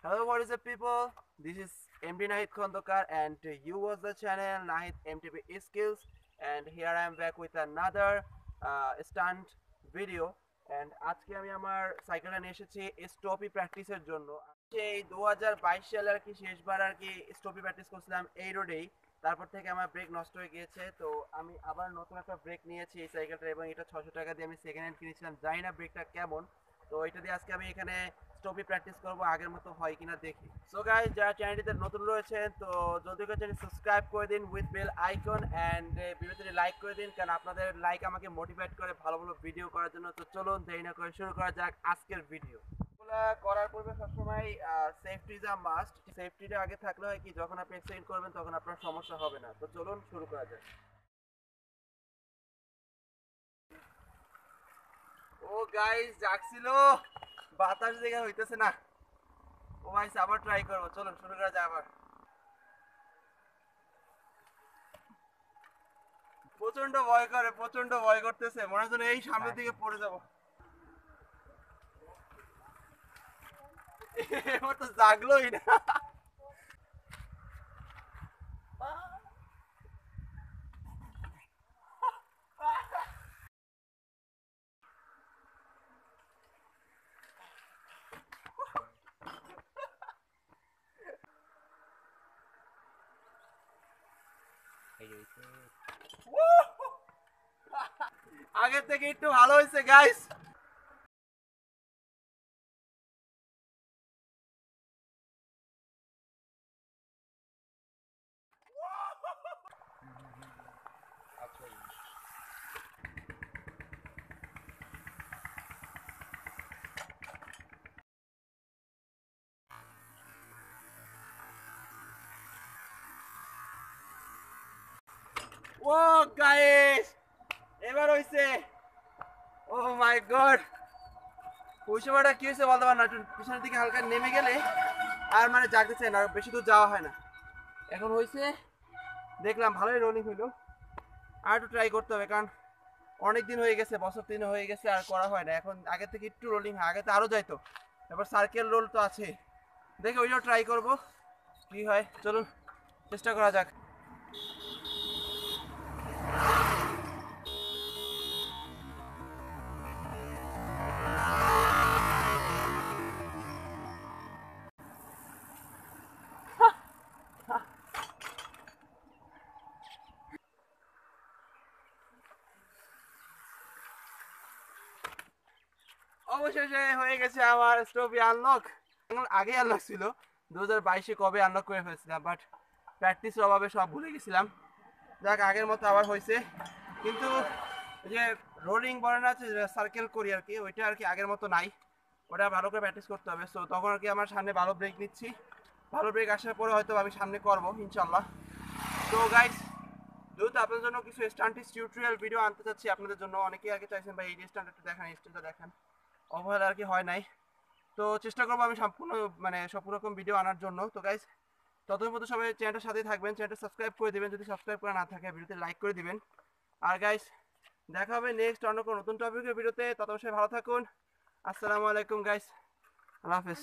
Hello, what is up, people? This is MD Nahid Khondokar, and you watch the channel Nahid MTP Skills. And here I am back with another stunt video. And আজকে আমি আমার সাইকেলটা নিয়ে এসেছি স্টপি প্র্যাকটিসের জন্য। সেই 2022 সালে আর কি শেষবার আর কি স্টপি প্র্যাকটিস করছিলাম এই রোডেই। তারপর থেকে আমার ব্রেক নষ্ট হয়ে গিয়েছে, তো আমি আবার নতুন একটা ব্রেক নিয়েছি এই সাইকেলটা, এবং এটা 600 টাকা দিয়ে আমি সেকেন্ড হ্যান্ড কিনেছিলাম। জানি না ব্রেকটা কেমন, তো এটা দিয়ে আজকে আমি এখানে স্টপি প্র্যাকটিস করব, আগের মতো হয় কিনা দেখি। সো গাইস, যারা চ্যানেলটিতে নতুন রয়েছেন তো জলদি করে চ্যানেল সাবস্ক্রাইব করে দিন উইথ বেল আইকন, অ্যান্ড ভিডিওতে লাইক করে দিন, কারণ আপনাদের লাইক আমাকে মোটিভেট করে ভালো ভালো ভিডিও করার জন্য। তো চলুন দেরি না করে শুরু করা যাক আজকের ভিডিও। করার পূর্বে সবসময় সেফটি ইজ আ মাস্ট। সেফটিটা আগে থাকলে হয় কি, যখন আপনি এক্সিডেন্ট করবেন তখন আপনার সমস্যা হবে না। তো চলুন শুরু করা যাক। ও গাইস, জাগছিল, বাতাস দেখে হইতেছে না। ও ভাই, আবার ট্রাই করবো, চলুন শুরু করা যাক আবার। প্রচন্ড ভয় করে, প্রচন্ড ভয় করতেছে, মনে হয় যেন এই সামনের দিকে পড়ে যাবো। এবার তো জাগলোই না। আগের থেকে একটু ভালো হয়েছে গাইস। ও গাইস, এবার হইছে। ও মাই গড, ওই সময়টা কি হয়েছে বলতে পার না, একটু পিছনের দিকে হালকা নেমে গেলে আর মানে জাগতেছে না, বেশি দূর যাওয়া হয় না। এখন হয়েছে, দেখলাম ভালোই রোলিং হইলো। আর একটু ট্রাই করতে হবে, কারণ অনেক দিন হয়ে গেছে, বছর 3 হয়ে গেছে, আর করা হয় না। এখন আগে থেকে একটু রোলিং হয়, আগে তো আরও যাইতো। এবার সার্কেল রোল তো আছে, দেখে ওইটাও ট্রাই করবো কি হয়। চলুন চেষ্টা করা যাক। অবশেষে হয়ে গেছে আমার স্টপি আনলক। আগে আনলক ছিল, 2022-এ কবে আনলক করে ফেলছিলাম, বাট প্র্যাকটিসের অভাবে সব ভুলে গেছিলাম। যাক, আগের মতো আবার হয়েছে, কিন্তু যে রোলিং বলেন আছে, সার্কেল করি আর কি, ওইটা আর কি আগের মতো নাই। ওটা ভালো করে প্র্যাকটিস করতে হবে। সো তখন আর কি আমার সামনে ভালো ব্রেক নিচ্ছি, ভালো ব্রেক আসার পরে হয়তো আমি সামনে করবো ইনশাল্লাহ। তো গাইস, যেহেতু আপনাদের জন্য কিছু স্টান্টিস টিউটোরিয়াল ভিডিও আনতে চাচ্ছি আপনাদের জন্য, অনেকেই আর কি চাইছেন ভাই এই স্টান্ট একটু দেখান, এই স্টান্টটা দেখান, অবহেলা আর কি হয় নাই। তো চেষ্টা করবো আমি সম্পূর্ণ মানে সব রকম ভিডিও আনার জন্য। তো গাইস, ততদিন মতো সবাই চ্যানেলটার সাথেই থাকবেন, চ্যানেলটা সাবস্ক্রাইব করে দিবেন, যদি সাবস্ক্রাইব করা না থাকে ভিডিওতে লাইক করে দিবেন। আর গাইস, দেখা হবে নেক্সট অন্য কোনো নতুন টপিকের ভিডিওতে। তত সবাই ভালো থাকুন। আসসালামু আলাইকুম গাইস, আল্লাহ হাফেজ।